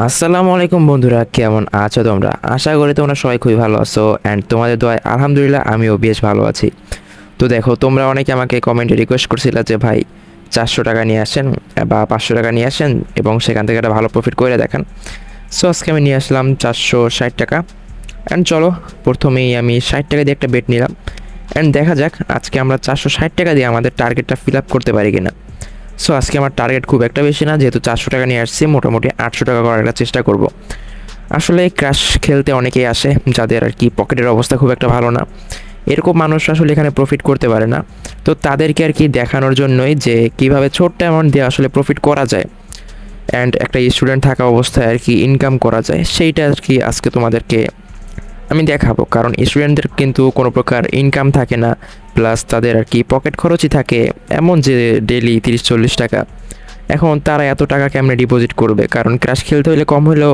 আসসালামু আলাইকুম বন্ধুরা, কেমন আছো তোমরা? আশা করি তোমরা সবাই খুবই ভালো আছো অ্যান্ড তোমাদের দোয়ায় আলহামদুলিল্লাহ আমিও বেশ ভালো আছি। তো দেখো, তোমরা অনেকে আমাকে কমেন্টে রিকোয়েস্ট করছিলে যে ভাই 400 টাকা নিয়ে আসেন বা 500 টাকা নিয়ে আসেন এবং সেখান থেকে একটা ভালো প্রফিট করে দেখান। সো আজকে আমি নিয়ে আসলাম 460 টাকা। অ্যান্ড চলো, প্রথমেই আমি 60 টাকা দিয়ে একটা বেট নিলাম অ্যান্ড দেখা যাক আজকে আমরা 460 টাকা দিয়ে আমাদের টার্গেটটা ফিল আপ করতে পারি কিনা। সো আজকে আমার টার্গেট খুব একটা বেশি না, যেহেতু 400 টাকা নিয়ে আসছি, মোটামুটি 800 টাকা করার একটা চেষ্টা করব। আসলে ক্র্যাশ খেলতে অনেকেই আসে যাদের আর কি পকেটের অবস্থা খুব একটা ভালো না, এরকম মানুষ আসলে এখানে প্রফিট করতে পারে না। তো তাদেরকে আর কি দেখানোর জন্যই যে কীভাবে ছোট্ট অ্যামাউন্ট দিয়ে আসলে প্রফিট করা যায় অ্যান্ড একটা স্টুডেন্ট থাকা অবস্থায় আর কি ইনকাম করা যায়, সেইটা আর কি আজকে তোমাদেরকে আমি দেখাবো। কারণ স্টুডেন্টদের কিন্তু কোনো প্রকার ইনকাম থাকে না, প্লাস তাদের আর কি পকেট খরচই থাকে এমন যে ডেলি 30-40 টাকা। এখন তারা এত টাকা কেমনে ডিপোজিট করবে? কারণ ক্র্যাশ খেলতে হলে কম হলেও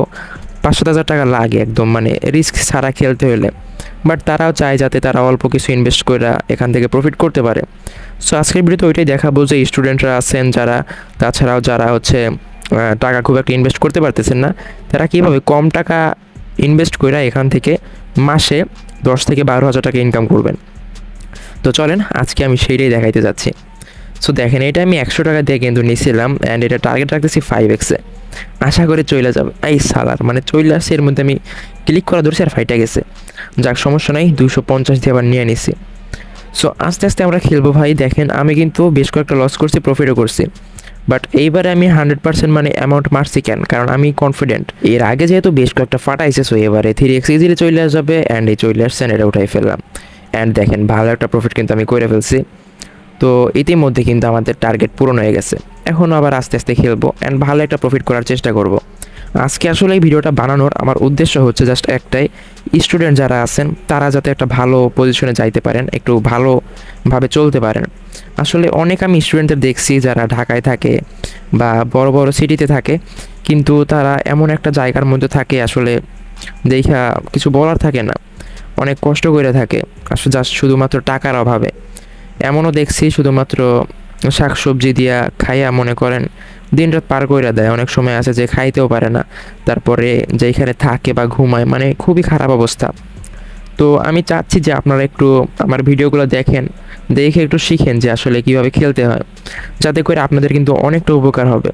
5-7 হাজার টাকা লাগে একদম, মানে রিস্ক ছাড়া খেলতে হলে। বাট তারাও চায় যাতে তারা অল্প কিছু ইনভেস্ট করে এখান থেকে প্রফিট করতে পারে। সো আজকের ভিডিওতে ওইটাই দেখাবো যে স্টুডেন্টরা আছেন যারা, তাছাড়াও যারা হচ্ছে টাকা খুব একটা ইনভেস্ট করতে পারতেছেন না, তারা কীভাবে কম টাকা ইনভেস্ট করে এখান থেকে মাসে 10 থেকে 12 হাজার টাকা ইনকাম করবেন। তো চলেন আজকে আমি সেইটাই দেখাইতে যাচ্ছি। সো দেখেন, এটা আমি 100 টাকা দিয়ে কিন্তু নিয়েছিলাম অ্যান্ড এটা টার্গেট রাখতেছি 5x-এ। আশা করে চলে যাবে, এই সালার মানে চলে আসছে, এর মধ্যে আমি ক্লিক করা ধরছি আর ফাইটা গেছে। যাক, সমস্যা নাই, 250 দিয়ে আবার নিয়ে নিছি। সো আস্তে আস্তে আমরা খেলবো ভাই। দেখেন, আমি কিন্তু বেশ কয়েকটা লস করছি, প্রফিটও করছি, বাট এইবারে আমি 100% মানে অ্যামাউন্ট মারছি কেন? কারণ আমি কনফিডেন্ট। এর আগে যেহেতু বেশ কয়েকটা ফাটাইছে, সো এবারে 3x ইজিলি চলে যাবে অ্যান্ড এই চলে আসছেন, এটা উঠাই ফেললাম অ্যান্ড দেখেন ভালো একটা প্রফিট কিন্তু আমি করে ফেলছি। তো ইতিমধ্যে কিন্তু আমাদের টার্গেট পূরণ হয়ে গেছে। এখন আবার আস্তে আস্তে খেলবো অ্যান্ড ভালো একটা প্রফিট করার চেষ্টা করব। আজকে আসলে এই ভিডিওটা বানানোর আমার উদ্দেশ্য হচ্ছে জাস্ট একটাই, স্টুডেন্ট যারা আছেন তারা যাতে একটা ভালো পজিশনে যাইতে পারেন, একটু ভালোভাবে চলতে পারেন। আসলে অনেক আমি স্টুডেন্টদের দেখছি যারা ঢাকায় থাকে বা বড় বড় সিটিতে থাকে, কিন্তু তারা এমন একটা জায়গার মধ্যে থাকে আসলে দেখা কিছু বলার থাকে না, অনেক কষ্ট করে থাকে আসলে জাস্ট শুধুমাত্র টাকার অভাবে। এমনও দেখছি শুধুমাত্র শাকসবজি দিয়া খাইয়া মনে করেন দিনরাত পার করে দেয়। অনেক সময় আছে যে খাইতেও পারে না, তারপরে যেখানে থাকে বা ঘুমায়, মানে খুবই খারাপ অবস্থা। তো আমি চাচ্ছি যে আপনারা একটু আমার ভিডিওগুলো দেখেন, দেখে একটু শিখেন যে আসলে কীভাবে খেলতে হয়, যাতে করে আপনাদের কিন্তু অনেকটা উপকার হবে।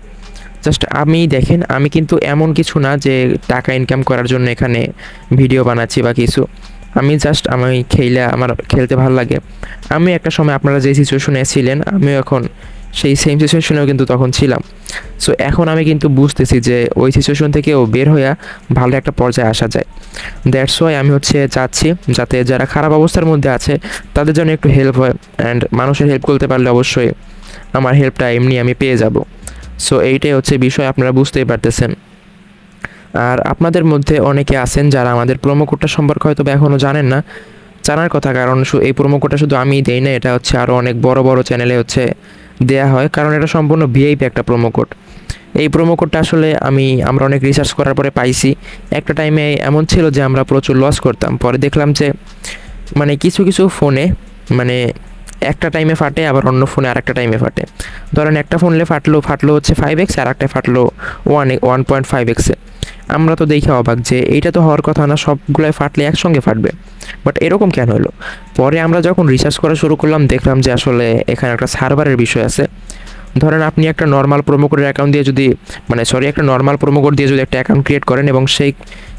জাস্ট আমি দেখেন, আমি কিন্তু এমন কিছু না যে টাকা ইনকাম করার জন্য এখানে ভিডিও বানাচ্ছি বা কিছু। আমি জাস্ট আমি আমার খেলতে ভালো লাগে। আমি একটা সময় আপনারা যে সিচুয়েশনে ছিলেন, আমিও এখন সেই সেম সিচুয়েশনেও কিন্তু তখন ছিলাম। সো এখন আমি কিন্তু বুঝতেছি যে ওই সিচুয়েশন থেকেও বের হইয়া ভালো একটা পর্যায়ে আসা যায়। দ্যাটস ওয়াই আমি চাচ্ছি যাতে যারা খারাপ অবস্থার মধ্যে আছে তাদের জন্য একটু হেল্প হয় অ্যান্ড মানুষের হেল্প করতে পারলে অবশ্যই আমার হেল্পটা এমনি আমি পেয়ে যাব। সো এইটাই হচ্ছে বিষয়, আপনারা বুঝতেই পারতেছেন। আর আপনাদের মধ্যে অনেকে আছেন যারা আমাদের প্রোমো কোডটা সম্পর্কে হয়তো এখনও জানেন না। জানার কথা, কারণ এই প্রোমো কোডটা শুধু আমিই দেই না, এটা হচ্ছে আরও অনেক বড় বড় চ্যানেলে দেয়া হয়, কারণ এটা সম্পূর্ণ ভিআইপি একটা প্রোমো কোড। এই প্রোমো কোডটা আসলে আমরা অনেক রিসার্চ করার পরে পাইছি। একটা টাইমে এমন ছিল যে আমরা প্রচুর লস করতাম, পরে দেখলাম যে মানে কিছু কিছু ফোনে মানে একটা টাইমে ফাটে, আবার অন্য ফোনে আরেকটা টাইমে ফাটে। ধরেন একটা ফোনে ফাটলো হচ্ছে 5x, আর একটা ফাটলো 1.5x-এ। আমরা তো দেখে অবাক যে এইটা তো হওয়ার কথা না, সবগুলোই ফাটলে একসঙ্গে ফাটবে, বাট এরকম কেন হলো? পরে আমরা যখন রিসার্চ করা শুরু করলাম, দেখলাম যে আসলে এখানে একটা সার্ভারের বিষয় আছে। ধরেন আপনি একটা নর্মাল প্রোমো কোডের অ্যাকাউন্ট দিয়ে যদি একটা নর্মাল প্রোমো কোড দিয়ে যদি একটা অ্যাকাউন্ট ক্রিয়েট করেন এবং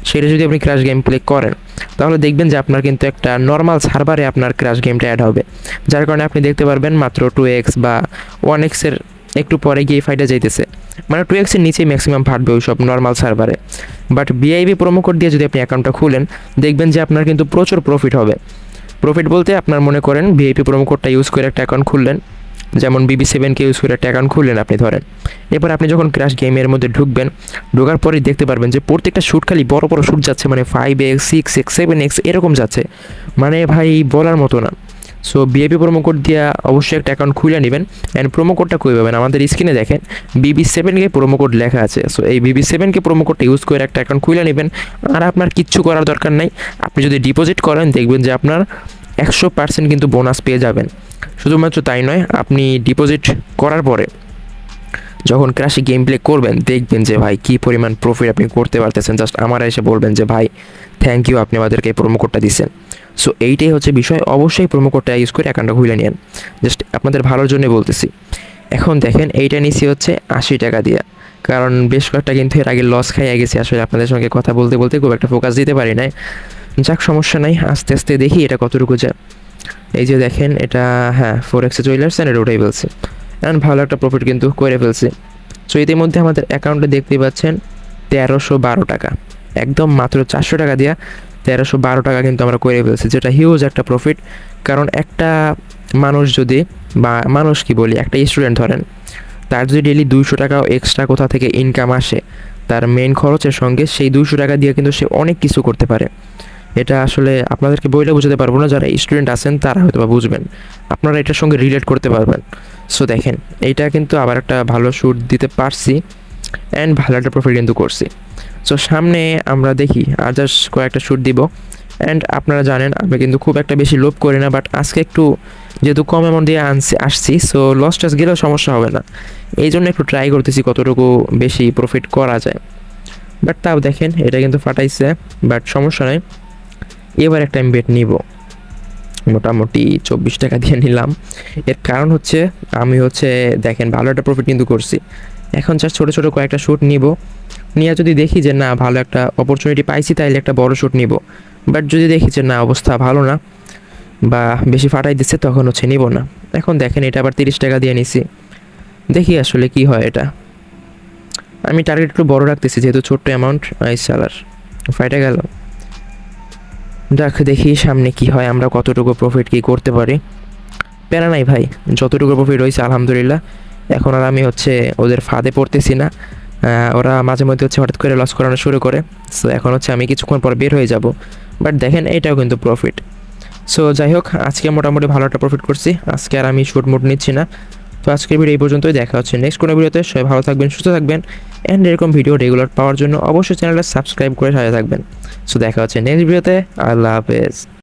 সেটা যদি আপনি ক্র্যাশ গেম প্লে করেন, তাহলে দেখবেন যে আপনার কিন্তু একটা নর্মাল সার্ভারে আপনার ক্র্যাশ গেমটা অ্যাড হবে, যার কারণে আপনি দেখতে পারবেন মাত্র 2x বা 1x-এর একটু পরে গিয়ে ফাইটা যাইতেছে, মানে 2x-এর নিচেই ম্যাক্সিমাম ফাটবে ওই সব নর্মাল সার্ভারে। বাট ভিআইপি প্রোমো কোড দিয়ে যদি আপনি অ্যাকাউন্টটা খুলেন, দেখবেন যে আপনার কিন্তু প্রচুর প্রফিট হবে। প্রফিট বলতে আপনার মনে করেন ভিআইপি প্রোমো কোডটা ইউজ করে একটা অ্যাকাউন্ট খুললেন, যেমন BB7কে ইউজ করে একটা অ্যাকাউন্ট খুললেন আপনি ধরেন। এরপর আপনি যখন ক্র্যাশ গেমের মধ্যে ঢোকার পরেই দেখতে পারবেন যে প্রত্যেকটা শ্যুট খালি বড় বড় শ্যুট যাচ্ছে, মানে 5x 6x 7x এরকম যাচ্ছে, মানে ভাই বলার মতো না। সো ভিআইপি প্রোমো কোড দিয়ে অবশ্যই একটা অ্যাকাউন্ট খুলে নেবেন অ্যান্ড প্রোমো কোডটা কই পাবেন? আমাদের স্ক্রিনে দেখেন BB7কে প্রোমো কোড লেখা আছে। সো এই BB7কে প্রোমো কোডটা ইউজ করে একটা অ্যাকাউন্ট খুলে নেবেন, আর আপনার কিচ্ছু করার দরকার নাই। আপনি যদি ডিপোজিট করেন, দেখবেন যে আপনার 100% কিন্তু বোনাস পেয়ে যাবেন। শুধুমাত্র তাই নয়, আপনি ডিপোজিট করার পরে যখন ক্রাশে গেম প্লে করবেন দেখবেন যে ভাই কী পরিমাণ প্রফিট আপনি করতে পারতেছেন। জাস্ট আমার এসে বলবেন যে ভাই থ্যাংক ইউ, আপনি আমাদেরকে এই প্রোমো কোডটা দিচ্ছেন। সো এইটাই হচ্ছে বিষয়, অবশ্যই প্রোমো কোডটা ইউজ করে অ্যাকাউন্টটা খুলে নিন, জাস্ট আপনাদের ভালোর জন্য বলতেছি। এখন দেখেন এইটা নিছি হচ্ছে 80 টাকা দিয়ে, কারণ বেশ কয়েকটা কিন্তু এর আগে লস খাইয়া গেছি, আসলে আপনাদের সঙ্গে কথা বলতে বলতে খুব একটা ফোকাস দিতে পারি নাই। যাক সমস্যা নাই, আস্তে আস্তে দেখি এটা কতটুকু যায়। এই যে দেখেন এটা, হ্যাঁ 4x চলে আসছে, এটা উঠাই ফেলছি, এখন ভালো একটা প্রফিট কিন্তু করে ফেলছি। সো ইতিমধ্যে আমাদের অ্যাকাউন্টে দেখতেই পাচ্ছেন 1312 টাকা, একদম মাত্র 400 টাকা দিয়া 1312 টাকা কিন্তু আমরা করে ফেলছি, যেটা হিউজ একটা প্রফিট। কারণ একটা মানুষ যদি, বা মানুষ কি বলি, একটা স্টুডেন্ট ধরেন, তার যদি ডেলি 200 টাকা এক্সট্রা কোথা থেকে ইনকাম আসে তার মেন খরচের সঙ্গে, সেই 200 টাকা দিয়ে কিন্তু সে অনেক কিছু করতে পারে। এটা আসলে আপনাদেরকে বইলে বোঝাতে পারবো না, যারা স্টুডেন্ট আছেন তারা হয়তো বা বুঝবেন, আপনারা এটার সঙ্গে রিলেট করতে পারবেন। সো দেখেন এইটা কিন্তু আবার একটা ভালো শ্যুট দিতে পারছি অ্যান্ড ভালো একটা প্রফিট কিন্তু করছি। সো সামনে আমরা দেখি আর জাস্ট কয়েকটা শ্যুট দিব। অ্যান্ড আপনারা জানেন আমি কিন্তু খুব একটা বেশি লোভ করি না, বাট আজকে একটু যেহেতু কম অ্যামাউন্ট দিয়ে আসছি, সো লস টাস গেলেও সমস্যা হবে না, এই জন্য একটু ট্রাই করতেছি কতটুকু বেশি প্রফিট করা যায়। বাট তাও দেখেন এটা কিন্তু ফাটাইছে, বাট সমস্যা নেই। এবার একটা আমি বেট নিব, মোটামুটি 24 টাকা দিয়ে নিলাম। এর কারণ হচ্ছে আমি হচ্ছে দেখেন ভালো একটা প্রফিট কিন্তু করছি। এখন জাস্ট ছোটো ছোটো কয়েকটা শ্যুট নিব, নিয়ে যদি দেখি যে না ভালো একটা অপরচুনিটি পাইছি তাইলে একটা বড় শ্যুট নিব। বাট যদি দেখি যে না অবস্থা ভালো না বা বেশি ফাটাই দিচ্ছে, তখন হচ্ছে নিব না। এখন দেখেন এটা আবার 30 টাকা দিয়ে নিছি, দেখি আসলে কি হয়। এটা আমি টার্গেট একটু বড় রাখতেছি যেহেতু ছোট্ট অ্যামাউন্ট। সালার ফাইটা গেল। দেখি সামনে কি হয়, আমরা কতটুকু প্রফিট কি করতে পারি। প্যারা নাই ভাই, যতটুকু প্রফিট হয়েছে আলহামদুলিল্লাহ। এখন আর আমি হচ্ছে ওদের ফাঁদে পড়তেছি না, ওরা মাঝে মধ্যে হচ্ছে হঠাৎ করে লস করানো শুরু করে। সো এখন হচ্ছে আমি কিছুক্ষণ পর বের হয়ে যাব। বাট দেখেন এটাও কিন্তু প্রফিট। সো যাই হোক, আজকে মোটামুটি ভালো একটা প্রফিট করছি, আজকে আর আমি শুট মুট নিচ্ছি না। তো আজকের ভিডিও এই পর্যন্তই, দেখা হচ্ছে নেক্সট কোনো ভিডিওতে। সবাই ভালো থাকবেন, সুস্থ থাকবেন, অ্যান্ড এরকম ভিডিও রেগুলার পাওয়ার জন্য অবশ্যই চ্যানেলটা সাবস্ক্রাইব করে সাথে থাকবেন। সো দেখা হচ্ছে নেক্সট ভিডিওতে, আল্লাহ হাফেজ।